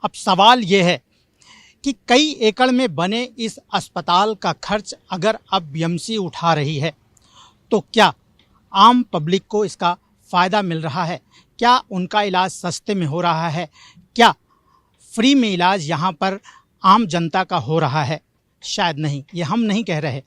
अब सवाल ये है कि कई एकड़ में बने इस अस्पताल का खर्च अगर अब बीएमसी उठा रही है तो क्या आम पब्लिक को इसका फ़ायदा मिल रहा है? क्या उनका इलाज सस्ते में हो रहा है? क्या फ्री में इलाज यहाँ पर आम जनता का हो रहा है? शायद नहीं, ये हम नहीं कह रहे,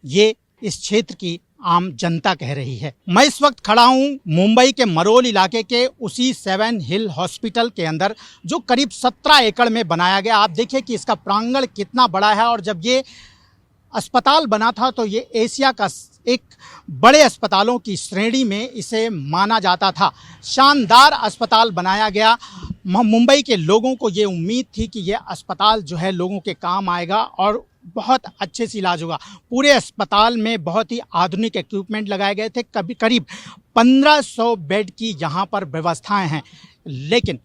ये इस क्षेत्र की आम जनता कह रही है। मैं इस वक्त खड़ा हूँ मुंबई के मरोल इलाके के उसी 7 हिल हॉस्पिटल के अंदर, जो करीब 17 एकड़ में बनाया गया। आप देखिए कि इसका प्रांगण कितना बड़ा है, और जब ये अस्पताल बना था तो ये एशिया का एक बड़े अस्पतालों की श्रेणी में इसे माना जाता था। शानदार अस्पताल बनाया गया। मुंबई के लोगों को ये उम्मीद थी कि ये अस्पताल जो है लोगों के काम आएगा और बहुत अच्छे से इलाज होगा। पूरे अस्पताल में बहुत ही आधुनिक इक्विपमेंट लगाए गए थे। करीब 1500 बेड की यहाँ पर व्यवस्थाएं हैं, लेकिन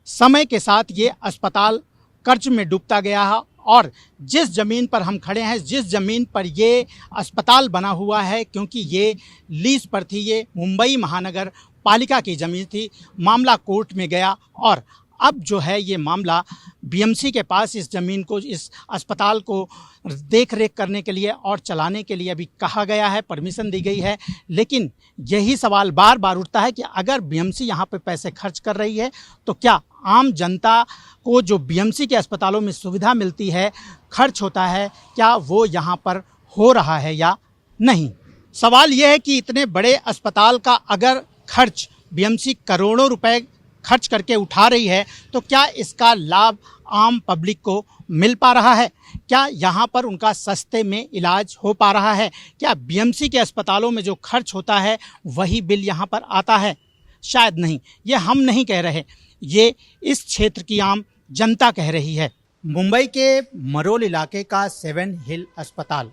समय के साथ ये अस्पताल कर्ज में डूबता गया है। और जिस ज़मीन पर हम खड़े हैं, जिस ज़मीन पर ये अस्पताल बना हुआ है, क्योंकि ये लीज पर थी, ये मुंबई महानगर पालिका की ज़मीन थी, मामला कोर्ट में गया और अब जो है ये मामला बीएमसी के पास इस ज़मीन को, इस अस्पताल को देख रेख करने के लिए और चलाने के लिए अभी कहा गया है, परमिशन दी गई है। लेकिन यही सवाल बार बार उठता है कि अगर बीएमसी यहाँ पे पैसे खर्च कर रही है तो क्या आम जनता को जो बीएमसी के अस्पतालों में सुविधा मिलती है, खर्च होता है, क्या वो यहाँ पर हो रहा है या नहीं? सवाल यह है कि इतने बड़े अस्पताल का अगर खर्च बीएमसी करोड़ों रुपए खर्च करके उठा रही है तो क्या इसका लाभ आम पब्लिक को मिल पा रहा है? क्या यहाँ पर उनका सस्ते में इलाज हो पा रहा है? क्या बीएमसी के अस्पतालों में जो खर्च होता है वही बिल यहाँ पर आता है? शायद नहीं। ये हम नहीं कह रहे, ये इस क्षेत्र की आम जनता कह रही है। मुंबई के मरोल इलाके का 7 हिल अस्पताल,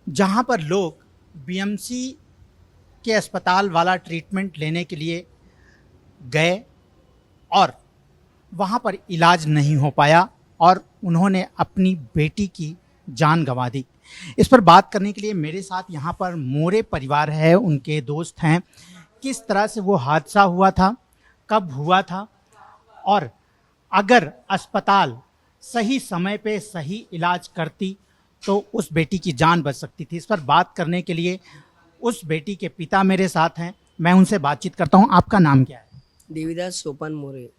जहाँ पर लोग बीएमसी के अस्पताल वाला ट्रीटमेंट लेने के लिए गए और वहाँ पर इलाज नहीं हो पाया और उन्होंने अपनी बेटी की जान गंवा दी। इस पर बात करने के लिए मेरे साथ यहाँ पर मोरे परिवार है, उनके दोस्त हैं। किस तरह से वो हादसा हुआ था, कब हुआ था, और अगर अस्पताल सही समय पे सही इलाज करती तो उस बेटी की जान बच सकती थी। इस पर बात करने के लिए उस बेटी के पिता मेरे साथ हैं, मैं उनसे बातचीत करता हूं। आपका नाम क्या है? देवीदास सोपान मोरे।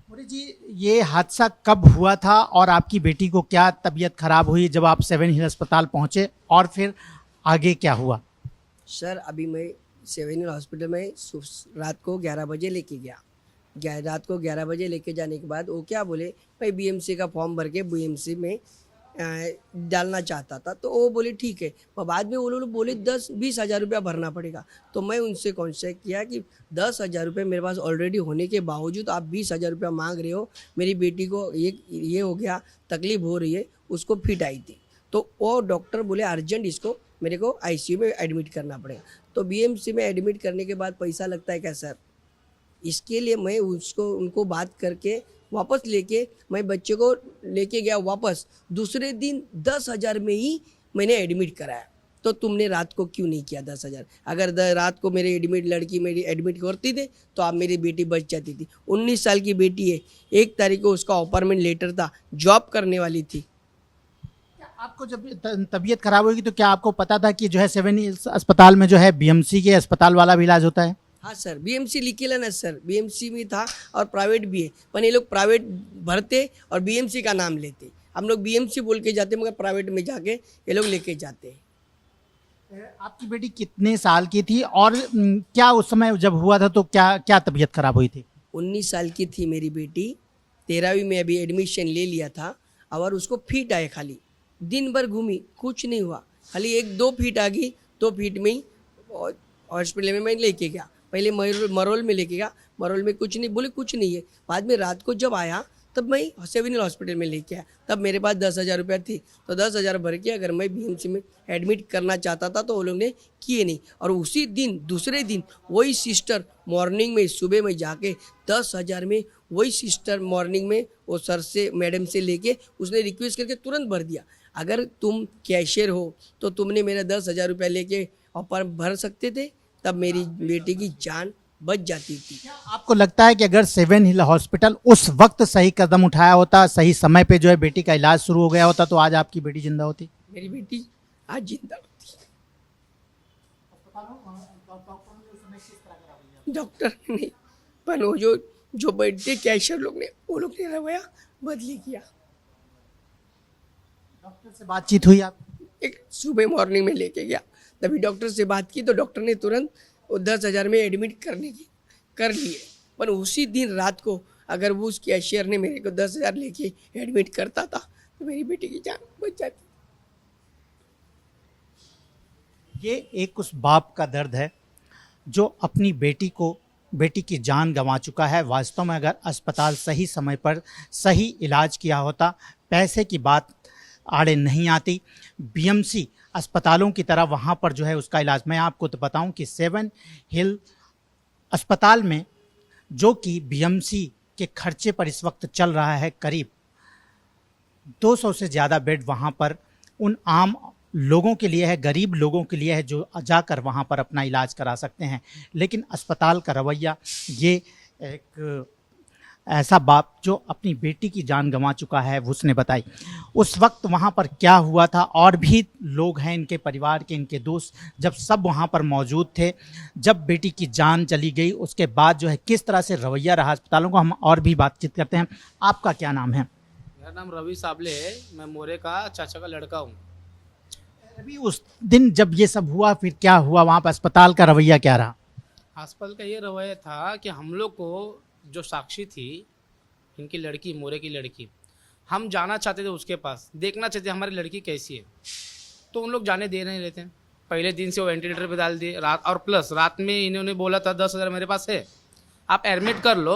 मोरे जी, ये हादसा कब हुआ था और आपकी बेटी को क्या तबीयत खराब हुई जब आप 7 हिल अस्पताल पहुंचे, और फिर आगे क्या हुआ? सर, अभी मैं 7 हिल हॉस्पिटल में रात को 11 बजे लेके गया। रात को 11 बजे लेके जाने के बाद वो क्या बोले, भाई बीएमसी का फॉर्म भर के बीएमसी में डालना चाहता था। तो वो बोले ठीक है, पर बाद में वो लोग बोले 10-20 हज़ार रुपया भरना पड़ेगा। तो मैं उनसे कॉन्टेक्ट किया कि 10,000 रुपये मेरे पास ऑलरेडी होने के बावजूद आप 20,000 रुपया मांग रहे हो। मेरी बेटी को ये हो गया, तकलीफ हो रही है, उसको फिट आई थी। तो वो डॉक्टर बोले अर्जेंट इसको मेरे को आईसीयू में एडमिट करना पड़ेगा। तो बीएमसी में एडमिट करने के बाद पैसा लगता है क्या सर? इसके लिए मैं उनको बात करके वापस लेके मैं बच्चे को लेके गया वापस। दूसरे दिन 10,000 में ही मैंने एडमिट कराया। तो तुमने रात को क्यों नहीं किया 10,000? अगर रात को मेरे लड़की मेरी एडमिट करती थे तो आप मेरी बेटी बच जाती थी। 19 साल की बेटी है, 1 तारीख को उसका अपॉइंटमेंट लेटर था, जॉब करने वाली थी। आपको जब तबीयत खराब होगी तो क्या आपको पता था कि जो है 7 हिल अस्पताल में जो है बीएमसी के अस्पताल वाला भी इलाज होता है? हाँ सर, बीएमसी लिखेला ना सर, बीएमसी भी था और प्राइवेट भी है, पर ये लोग प्राइवेट भरते और बीएमसी का नाम लेते। हम लोग बीएमसी बोल के जाते मगर प्राइवेट में जाके ये लोग लेके जाते हैं। आपकी बेटी कितने साल की थी और क्या उस समय जब हुआ था तो क्या तबीयत खराब हुई थी? 19 साल की थी मेरी बेटी। 13वीं में अभी एडमिशन ले लिया था और उसको फिट आए, खाली दिन भर घूमी, कुछ नहीं हुआ, खाली 1-2 फीट आ गई। 2 फीट में ही हॉस्पिटल में मैं लेके गया। पहले मरोल में लेके गया, मरोल में कुछ नहीं, बोले कुछ नहीं है। बाद में रात को जब आया तब मैं 7 हिल हॉस्पिटल में लेके आया। तब मेरे पास 10,000 रुपया थी, तो 10,000 भर के अगर मैं बीएमसी में एडमिट करना चाहता था तो वो लोग ने किए नहीं। और उसी दिन दूसरे दिन वही सिस्टर मॉर्निंग में, सुबह में जाके 10,000 में वही सिस्टर मॉर्निंग में वो सर से, मैडम से लेके उसने रिक्वेस्ट करके तुरंत भर दिया। अगर तुम कैशियर हो तो तुमने मेरा 10,000 रुपया लेके और भर सकते थे, तब मेरी बेटी की जान बच जाती थी। क्या आपको लगता है कि अगर सेवन हिल हॉस्पिटल उस वक्त सही कदम उठाया होता, सही समय पे जो है बेटी का इलाज शुरू हो गया होता, तो आज आपकी बेटी जिंदा होती? मेरी बेटी आज जिंदा होती। डॉक्टर ने पर वो जो बर्थडे कैशियर लोग ने वो लोग ने रवैया बदली किया। डॉक्टर से बातचीत हुई आप? एक सुबह मॉर्निंग में लेके गया, तभी डॉक्टर से बात की तो डॉक्टर ने तुरंत वो 10,000 में एडमिट करने की कर लिए। पर उसी दिन रात को अगर वो उस कैशियर ने मेरे को 10,000 लेके एडमिट करता था तो मेरी बेटी की जान बच जाती। ये एक उस बाप का दर्द है जो अपनी बेटी की जान गंवा चुका है। वास्तव में अगर अस्पताल सही समय पर सही इलाज किया होता, पैसे की बात आड़े नहीं आती, बीएमसी अस्पतालों की तरह वहाँ पर जो है उसका इलाज। मैं आपको तो बताऊं कि सेवन हिल अस्पताल में जो कि बीएमसी के खर्चे पर इस वक्त चल रहा है, करीब 200 से ज़्यादा बेड वहाँ पर उन आम लोगों के लिए है, गरीब लोगों के लिए है जो जाकर वहाँ पर अपना इलाज करा सकते हैं। लेकिन अस्पताल का रवैया, ये एक ऐसा बाप जो अपनी बेटी की जान गंवा चुका है, उसने बताई उस वक्त वहाँ पर क्या हुआ था। और भी लोग हैं इनके परिवार के, इनके दोस्त, जब सब वहाँ पर मौजूद थे, जब बेटी की जान चली गई उसके बाद जो है किस तरह से रवैया रहा अस्पतालों को, हम और भी बातचीत करते हैं। आपका क्या नाम है? मेरा नाम रवि साबले है, मैं मोरे का चाचा का लड़का हूँ। अभी उस दिन जब ये सब हुआ फिर क्या हुआ वहाँ पर, अस्पताल का रवैया क्या रहा? अस्पताल का ये रवैया था कि हम लोग को जो साक्षी थी, इनकी लड़की, मोरे की लड़की, हम जाना चाहते थे उसके पास, देखना चाहते हमारी लड़की कैसी है, तो उन लोग जाने दे नहीं रहे थे। पहले दिन से वो वेंटिलेटर पे डाल दिए रात, और प्लस रात में इन्होंने बोला था 10,000 मेरे पास है, आप एडमिट कर लो,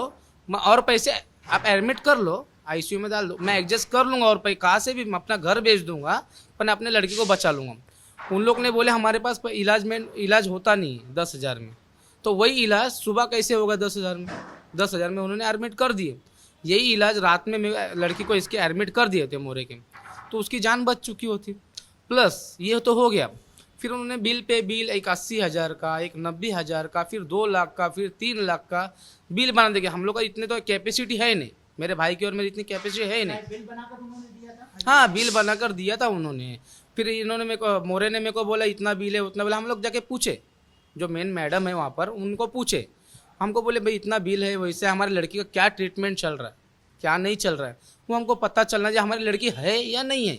और पैसे आप एडमिट कर लो, आईसीयू में डाल दो, मैं एडजस्ट कर लूँगा, और कहाँ से भी मैं अपना घर बेच दूंगा, पर मैं अपने लड़की को बचा लूँगा। उन लोग ने बोले हमारे पास इलाज होता नहीं है 10,000 में, तो वही इलाज सुबह कैसे होगा 10,000 में? 10,000 में उन्होंने एडमिट कर दिए। यही इलाज रात में लड़की को इसके एडमिट कर दिए थे मोरे के, तो उसकी जान बच चुकी होती। प्लस ये तो हो गया, फिर उन्होंने बिल पे बिल, एक 80,000 का, एक 90,000 का, फिर 2 लाख का, फिर 3 लाख का बिल बना देंगे। हम लोग का इतने तो कैपेसिटी है नहीं, मेरे भाई की और मेरी इतनी कैपेसिटी है नहीं। बिल बनाकर उन्होंने दिया था? हाँ, बिल बनाकर दिया था उन्होंने। फिर इन्होंने मोरे ने मेरे को बोला इतना बिल है, उतना बिल। हम लोग जाके पूछे, जो मेन मैडम है वहाँ पर, उनको पूछे, हमको बोले भाई इतना बिल है, वैसे हमारी लड़की का क्या ट्रीटमेंट चल रहा है, क्या नहीं चल रहा है, वो हमको पता चलना चाहिए हमारी लड़की है या नहीं है।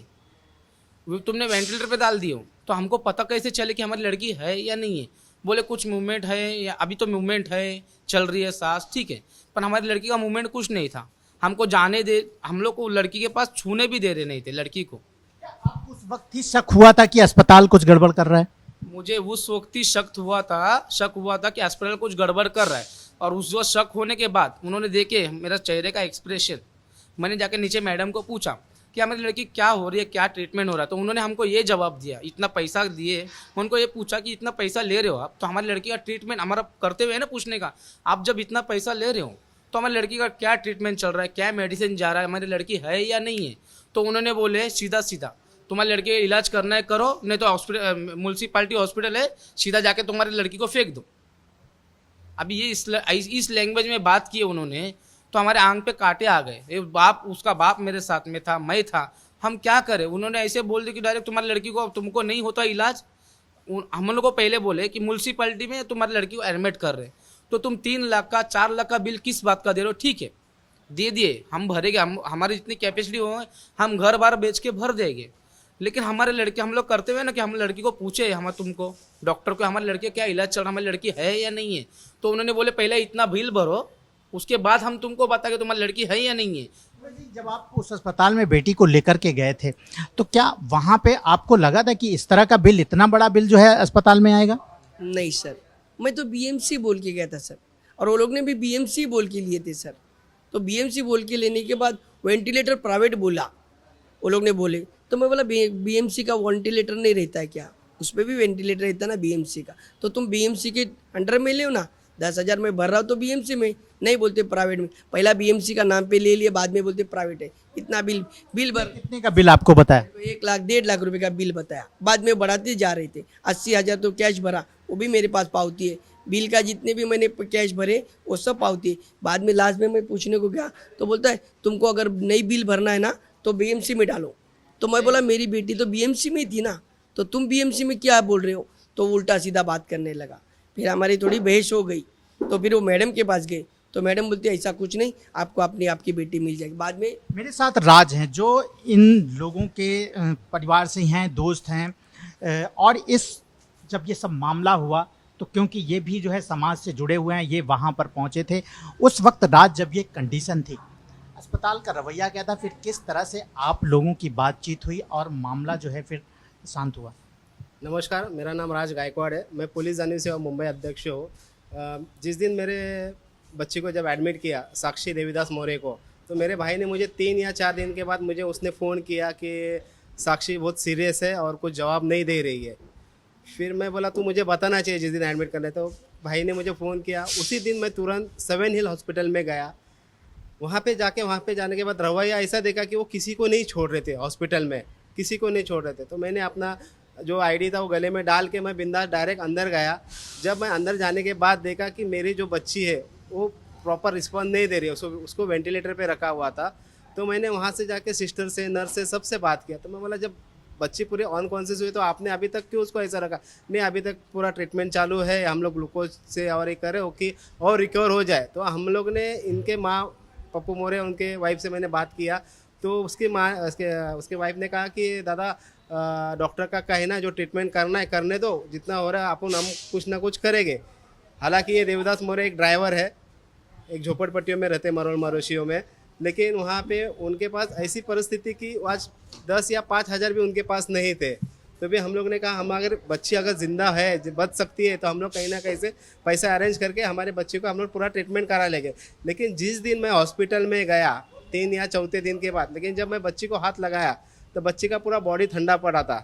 वो तुमने वेंटिलेटर पे डाल दिए हो तो हमको पता कैसे चले कि हमारी लड़की है या नहीं है। बोले कुछ मूवमेंट है, या अभी तो मूवमेंट है, चल रही है सांस, ठीक है, पर हमारी लड़की का मूवमेंट कुछ नहीं था। हमको जाने दे, हम लोग को लड़की के पास छूने भी दे रहे नहीं थे लड़की को। आप उस वक्त ही शक हुआ था कि अस्पताल कुछ गड़बड़ कर रहा है? मुझे उस वक्त ही शक हुआ था कि अस्पताल कुछ गड़बड़ कर रहा है। और उस वक्त शक होने के बाद उन्होंने देखे मेरा चेहरे का एक्सप्रेशन, मैंने जाके नीचे मैडम को पूछा कि हमारी लड़की क्या हो रही है, क्या ट्रीटमेंट हो रहा है, तो उन्होंने हमको ये जवाब दिया, इतना पैसा दिए। उनको ये पूछा कि इतना पैसा ले रहे हो आप, तो हमारी लड़की का ट्रीटमेंट, हमारा करते हुए है ना पूछने का, आप जब इतना पैसा ले रहे हो तो हमारी लड़की का क्या ट्रीटमेंट चल रहा है, क्या मेडिसिन जा रहा है, हमारी लड़की है या नहीं है। तो उन्होंने बोले सीधा सीधा, तुम्हारी लड़की का इलाज करना है करो, नहीं तो हॉस्पिटल, म्यूनसिपालिटी हॉस्पिटल है, सीधा जाके तुम्हारी लड़की को फेंक दो। अभी ये इस लैंग्वेज में बात की उन्होंने, तो हमारे आंख पे कांटे आ गए। बाप, उसका बाप मेरे साथ में था, मैं था, हम क्या करें। उन्होंने ऐसे बोल दिया कि डायरेक्ट तुम्हारी लड़की को, तुमको नहीं होता इलाज। हम लोग को पहले बोले कि म्यूनसिपालिटी में तुम्हारी लड़की को एडमिट कर रहे, तो तुम 3 लाख का 4 लाख का बिल किस बात का दे रहे हो। ठीक है, दे दिए, हम भरेंगे, हमारी जितनी कैपेसिटी हो हम घर बार बेच के भर देंगे। लेकिन हमारे लड़के, हम लोग करते हुए ना कि हम लड़की को पूछे, हम तुमको डॉक्टर को हमारी लड़की क्या इलाज चल रहा है, हमारी लड़की है या नहीं है। तो उन्होंने बोले पहले इतना बिल भरो, उसके बाद हम तुमको बता के तुम्हारी लड़की है या नहीं है। जब आप उस अस्पताल में बेटी को लेकर के गए थे तो क्या वहाँ पे आपको लगा था कि इस तरह का बिल, इतना बड़ा बिल जो है अस्पताल में आएगा? नहीं सर, मैं तो बीएमसी बोल के गया था सर, और वो लोग ने भी बीएमसी बोल के लिए थे सर। तो बीएमसी बोल के लेने के बाद वेंटिलेटर प्राइवेट बोला, वो लोग ने बोले, तो मैं बोला बीएमसी का वेंटिलेटर नहीं रहता है क्या, उस पर भी वेंटिलेटर रहता ना बीएमसी का, तो तुम बीएमसी के अंडर में ले ना, 10,000 में भर रहा हो तो बीएमसी में, नहीं बोलते प्राइवेट में। पहला बीएमसी का नाम पे ले लिए, बाद में बोलते प्राइवेट है। इतना बिल भर, कितने का बिल आपको बताया? 1 लाख 1.5 लाख रुपए का बिल बताया, बाद में बढ़ाते जा रहे थे। 80,000 तो कैश भरा, वो भी मेरे पास पावती है, बिल का जितने भी मैंने कैश भरे वो सब पावती। बाद में लास्ट में मैं पूछने को गया तो बोलता है तुमको अगर नई बिल भरना है ना तो बीएमसी में डालो। तो मैं बोला मेरी बेटी तो बीएमसी में ही थी ना, तो तुम बीएमसी में क्या बोल रहे हो? तो वो उल्टा सीधा बात करने लगा। फिर हमारी थोड़ी बहस हो गई, तो फिर वो मैडम के पास गए तो मैडम बोलती है ऐसा कुछ नहीं, आपको अपनी आपकी बेटी मिल जाएगी। बाद में मेरे साथ राज हैं जो इन लोगों के परिवार से हैं, दोस्त हैं, और इस जब ये सब मामला हुआ तो क्योंकि ये भी जो है समाज से जुड़े हुए हैं, ये वहाँ पर पहुँचे थे उस वक्त राज जब ये कंडीशन थी, अस्पताल का रवैया क्या था, फिर किस तरह से आप लोगों की बातचीत हुई और मामला जो है फिर शांत हुआ? नमस्कार, मेरा नाम राज गायकवाड़ है। मैं पुलिस जानी सेवा मुंबई अध्यक्ष हूँ। जिस दिन मेरे बच्ची को जब एडमिट किया साक्षी देवीदास मौर्य को, तो मेरे भाई ने मुझे 3 या 4 दिन के बाद मुझे उसने फ़ोन किया कि साक्षी बहुत सीरियस है और कुछ जवाब नहीं दे रही है। फिर मैं बोला तू मुझे बताना चाहिए जिस दिन एडमिट करना है। तो भाई ने मुझे फ़ोन किया। उसी दिन मैं तुरंत 7 हिल हॉस्पिटल में गया। वहाँ पे जाने के बाद रवैया ऐसा देखा कि वो किसी को नहीं छोड़ रहे थे हॉस्पिटल में, किसी को नहीं छोड़ रहे थे। तो मैंने अपना जो आईडी था वो गले में डाल के मैं बिंदास डायरेक्ट अंदर गया। जब मैं अंदर जाने के बाद देखा कि मेरी जो बच्ची है वो प्रॉपर रिस्पॉन्स नहीं दे रही है, उसको वेंटिलेटर पे रखा हुआ था। तो मैंने वहाँ से जाके सिस्टर से, नर्स से, सबसे बात किया। तो मैं बोला जब बच्ची पूरी अनकॉन्शियस हुई तो आपने अभी तक क्यों उसको ऐसा रखा? नहीं, अभी तक पूरा ट्रीटमेंट चालू है, हम लोग ग्लूकोज से और ये करें कि और रिकवर हो जाए। तो हम लोग ने इनके माँ पप्पू मौर्य उनके वाइफ से मैंने बात किया। तो उसकी माँ उसके वाइफ ने कहा कि दादा डॉक्टर का कहना जो ट्रीटमेंट करना है करने दो, जितना हो रहा है अपन हम कुछ ना कुछ करेंगे। हालांकि ये देवदास मौर्य एक ड्राइवर है, एक झोपड़पट्टियों में रहते मरोल मरोशियों में, लेकिन वहाँ पे उनके पास ऐसी परिस्थिति कि आज 10 या 5 हज़ार भी उनके पास नहीं थे। तो भी हम लोग ने कहा हम अगर बच्ची अगर ज़िंदा है, बच सकती है, तो हम लोग कहीं ना कहीं से पैसा अरेंज करके हमारे बच्चे को हम लोग पूरा ट्रीटमेंट करा लेंगे। लेकिन जिस दिन मैं हॉस्पिटल में गया 3 या 4 दिन के बाद, लेकिन जब मैं बच्ची को हाथ लगाया तो बच्ची का पूरा बॉडी ठंडा पड़ा था।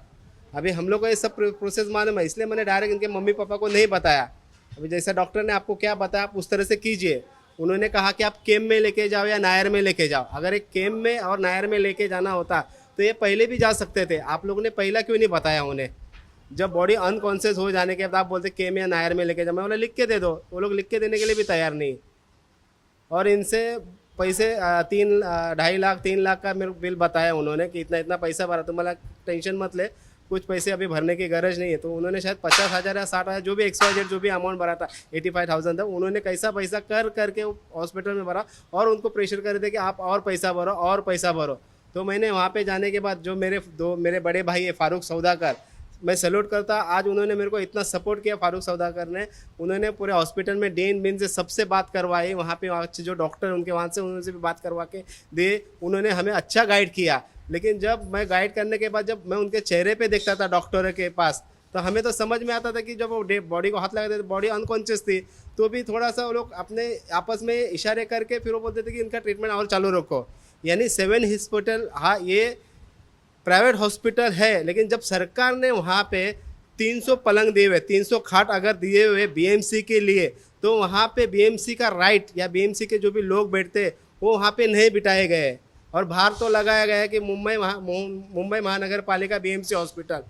अभी हम लोग को ये सब प्रोसेस मालूम है, इसलिए मैंने डायरेक्ट इनके मम्मी पापा को नहीं बताया। अभी जैसा डॉक्टर ने आपको क्या बताया आप उस तरह से कीजिए। उन्होंने कहा कि आप केम में लेके जाओ या नायर में लेके जाओ। अगर एक केम में और नायर में लेके जाना होता तो ये पहले भी जा सकते थे। आप लोगों ने पहला क्यों नहीं बताया उन्हें? जब बॉडी अनकॉन्शियस हो जाने के बाद आप बोलते केम या नायर में लेके जाओ। मैं बोला लिख के दे दो, वो लोग लिख के देने के लिए भी तैयार नहीं। और इनसे पैसे 2.5 लाख 3 लाख का मेरे को बिल बताया उन्होंने कि इतना इतना पैसा भरा। तो मला टेंशन मत ले, कुछ पैसे अभी भरने की गरज नहीं है। तो उन्होंने शायद 50,000 या 60,000 जो भी XYZ जो भी अमाउंट भरा था 85,000 था, उन्होंने कैसा पैसा कर करके हॉस्पिटल में भरा और उनको प्रेशर कर दे कि आप और पैसा भरो और पैसा भरो। तो मैंने वहाँ पे जाने के बाद जो मेरे बड़े भाई है फारूक सौदागर, मैं सैल्यूट करता। आज उन्होंने मेरे को इतना सपोर्ट किया फारूक सौदागर ने। उन्होंने पूरे हॉस्पिटल में डेन बिन से सबसे बात करवाई। वहाँ पे जो डॉक्टर उनके वहाँ से उनसे भी बात करवा के दे। उन्होंने हमें अच्छा गाइड किया। लेकिन जब मैं गाइड करने के बाद जब मैं उनके चेहरे पे देखता था डॉक्टर के पास, तो हमें तो समझ में आता था कि जब वो बॉडी को हाथ लगाते थे बॉडी अनकॉन्शियस थी, तो भी थोड़ा सा वो लोग अपने आपस में इशारे करके फिर वो बोलते थे कि इनका ट्रीटमेंट और चालू रखो। यानी 7 हॉस्पिटल, हाँ ये प्राइवेट हॉस्पिटल है, लेकिन जब सरकार ने वहाँ पे 300 पलंग दिए हुए, 300 खाट अगर दिए हुए बीएमसी के लिए, तो वहाँ पे बीएमसी का राइट या बीएमसी के जो भी लोग बैठते वो वहाँ पे नहीं बिठाए गए। और बाहर तो लगाया गया है कि मुंबई महानगर पालिका बीएमसी हॉस्पिटल।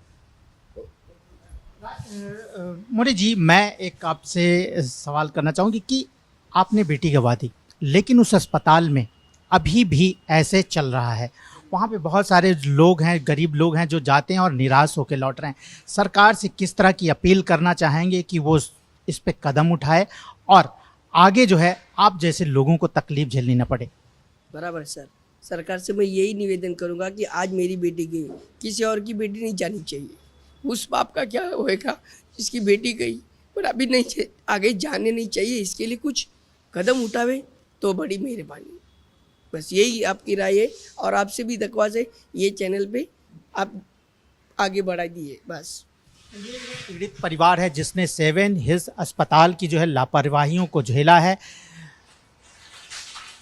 मोरे जी, मैं एक आपसे सवाल करना चाहूँगी कि आपने बेटी गंवा दी, लेकिन उस अस्पताल में अभी भी ऐसे चल रहा है। वहाँ पे बहुत सारे लोग हैं, गरीब लोग हैं जो जाते हैं और निराश होकर लौट रहे हैं। सरकार से किस तरह की अपील करना चाहेंगे कि वो इस पे कदम उठाए और आगे जो है आप जैसे लोगों को तकलीफ झेलनी न पड़े? बराबर सर, सरकार से मैं यही निवेदन करूंगा कि आज मेरी बेटी गई, किसी और की बेटी नहीं जानी चाहिए। उस बाप का क्या होएगा जिसकी बेटी गई, पर अभी नहीं आगे जाने नहीं चाहिए। इसके लिए कुछ कदम उठावे तो बड़ी मेहरबानी। बस यही आपकी राय है और आपसे भी दरख्वास्त है, ये चैनल पे आप आगे बढ़ा दिए। बस पीड़ित परिवार है जिसने 7 हिल्स अस्पताल की जो है लापरवाहियों को झेला है।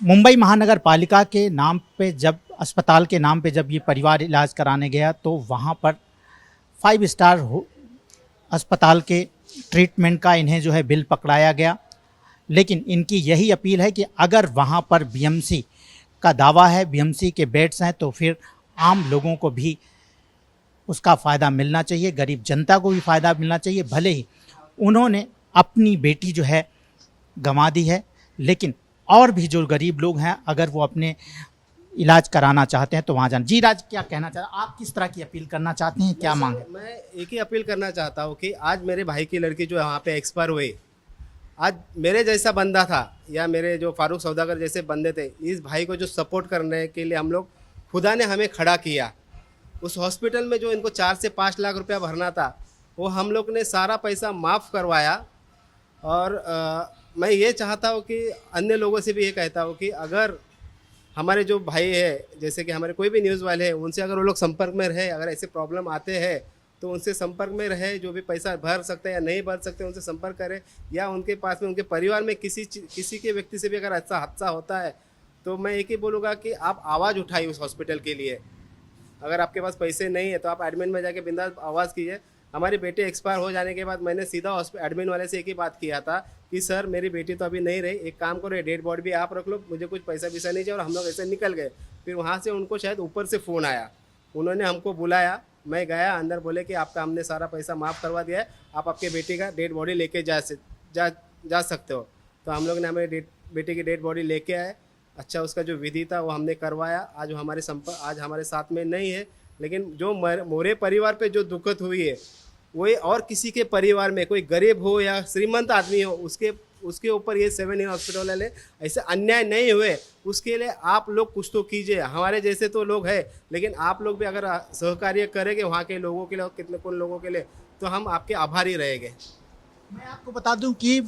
मुंबई महानगर पालिका के नाम पे जब अस्पताल के नाम पे जब ये परिवार इलाज कराने गया तो वहाँ पर 5 स्टार अस्पताल के ट्रीटमेंट का इन्हें जो है बिल पकड़ाया गया। लेकिन इनकी यही अपील है कि अगर वहाँ पर बीएमसी का दावा है, बीएमसी के बेड्स हैं, तो फिर आम लोगों को भी उसका फ़ायदा मिलना चाहिए, गरीब जनता को भी फ़ायदा मिलना चाहिए। भले ही उन्होंने अपनी बेटी जो है गंवा दी है, लेकिन और भी जो गरीब लोग हैं अगर वो अपने इलाज कराना चाहते हैं तो वहाँ जाना। जी राज, क्या कहना चाहते हैं आप, किस तरह की अपील करना चाहते हैं, क्या मांग है? मैं एक ही अपील करना चाहता हूँ कि आज मेरे भाई की लड़की जो वहाँ पे एक्सपायर हुई, आज मेरे जैसा बंदा था या मेरे जो फारूक सौदागर जैसे बंदे थे, इस भाई को जो सपोर्ट करने के लिए हम लोग, खुदा ने हमें खड़ा किया। उस हॉस्पिटल में जो इनको 4 से 5 लाख रुपया भरना था वो हम लोग ने सारा पैसा माफ़ करवाया। और मैं ये चाहता हूँ कि अन्य लोगों से भी ये कहता हूँ कि अगर हमारे जो भाई है, जैसे कि हमारे कोई भी न्यूज़ वाले हैं, उनसे अगर वो लोग संपर्क में रहे, अगर ऐसे प्रॉब्लम आते हैं तो उनसे संपर्क में रहे, जो भी पैसा भर सकते हैं या नहीं भर सकते उनसे संपर्क करें, या उनके पास में उनके परिवार में किसी के व्यक्ति से भी अगर ऐसा हादसा होता है तो मैं एक ही बोलूँगा कि आप आवाज़ उठाइए उस हॉस्पिटल के लिए। अगर आपके पास पैसे नहीं है तो आप एडमिन में जाके बिंदास आवाज़ कीजिए। हमारी बेटी एक्सपायर हो जाने के बाद मैंने सीधा एडमिन वाले से एक ही बात किया था कि सर मेरी बेटी तो अभी नहीं रही, एक काम करो डेड बॉडी भी आप रख लो, मुझे कुछ पैसा वैसा नहीं चाहिए। और हम लोग ऐसे निकल गए। फिर वहाँ से उनको शायद ऊपर से फ़ोन आया, उन्होंने हमको बुलाया, मैं गया अंदर, बोले कि आपका हमने सारा पैसा माफ़ करवा दिया है, आप आपके बेटी का डेड बॉडी लेके जा सकते हो। तो हम लोग ने हमारे बेटी की डेड बॉडी लेके आए। अच्छा, उसका जो विधि था वो हमने करवाया। आज आज हमारे साथ में नहीं है, लेकिन जो मोरे परिवार पे जो दुखद हुई है वही और किसी के परिवार में, कोई गरीब हो या श्रीमंत आदमी हो, उसके ऊपर ये 7 इन हॉस्पिटल वाले ऐसे अन्याय नहीं हुए, उसके लिए आप लोग कुछ तो कीजिए। हमारे जैसे तो लोग हैं, लेकिन आप लोग भी अगर सहकार्य करेंगे वहाँ के लोगों के लिए और कितने कौन लोगों के लिए, तो हम आपके आभारी रहेंगे। मैं आपको बता दूं कि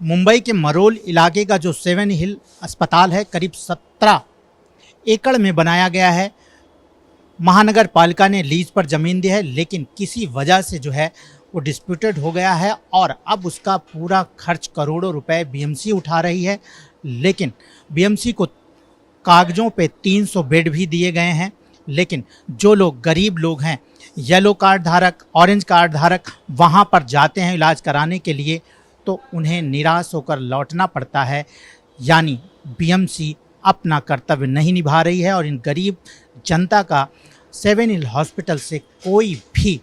मुंबई के मरोल इलाके का जो 7 हिल अस्पताल है करीब 17 एकड़ में बनाया गया है। महानगर पालिका ने लीज पर ज़मीन दी है, लेकिन किसी वजह से जो है वो डिस्प्यूटेड हो गया है और अब उसका पूरा खर्च करोड़ों रुपए बीएमसी उठा रही है। लेकिन बीएमसी को कागज़ों पे 300 बेड भी दिए गए हैं, लेकिन जो लोग गरीब लोग हैं, येलो कार्ड धारक, ऑरेंज कार्ड धारक, वहाँ पर जाते हैं इलाज कराने के लिए तो उन्हें निराश होकर लौटना पड़ता है। यानी बीएमसी अपना कर्तव्य नहीं निभा रही है और इन गरीब जनता का 7 हिल हॉस्पिटल से कोई भी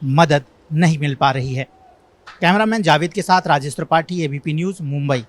मदद नहीं मिल पा रही है। कैमरामैन जावेद के साथ राजेश त्रिपाठी, एबीपी न्यूज़, मुंबई।